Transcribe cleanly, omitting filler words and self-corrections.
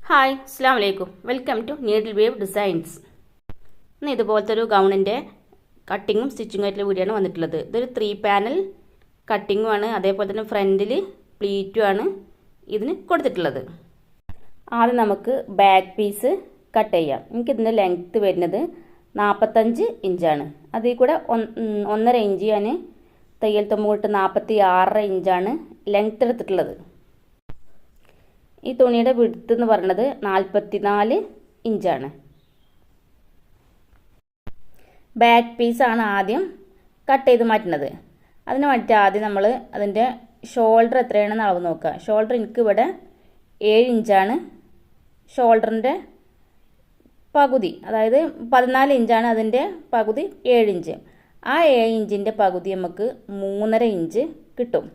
Hi അസ്സാം വലൈക്കും welcome to Needle Wave Designs. ഇന്ന് ഇതുപോലത്തെ ഒരു ഗൗണിൻ്റെ കട്ടിങ്ങും സ്റ്റിച്ചിങ്ങും ആയിട്ടുള്ള വീഡിയോ ആണ് വന്നിട്ടുള്ളത്. ഇതൊരു 3 പാനൽ കട്ടിങ്ങും ആണ്, അതേപോലെ തന്നെ ഫ്രണ്ടിൽ പ്ലീറ്റും ആണ് ഇതിന് കൊടുത്തിട്ടുള്ളത്. ആദ്യം നമുക്ക് ബാക്ക് പീസ് കട്ട് ചെയ്യാം. എനിക്കിതിൻ്റെ ലെങ്ത്ത് വരുന്നത് 45 ഇഞ്ചാണ്. അതിൽ കൂടെ 1.5 ഇഞ്ച് ഞാൻ തയ്യൽ തുമ്പ് 46 ഇഞ്ചാണ് ലെങ്ത്ത് എടുത്തിട്ടുള്ളത്. ഈ തുണിയുടെ വിഡ്ത്ത് എന്ന് പറയുന്നത് 44 ഇഞ്ചാണ്. ബാക്ക് പീസാണ് ആദ്യം കട്ട് ചെയ്ത് മാറ്റുന്നത്. അതിന് വേണ്ടിയിട്ട് ആദ്യം നമ്മൾ അതിൻ്റെ ഷോൾഡർ എത്രയാണെന്ന് അളവ് നോക്കുക. ഷോൾഡർ എനിക്ക് ഇവിടെ 7 ഇഞ്ചാണ് ഷോൾഡറിൻ്റെ പകുതി, അതായത് 14 ഇഞ്ചാണ് അതിൻ്റെ പകുതി 7 ഇഞ്ച്. ആ 7 ഇഞ്ചിൻ്റെ പകുതി നമുക്ക് 3.5 ഇഞ്ച് കിട്ടും.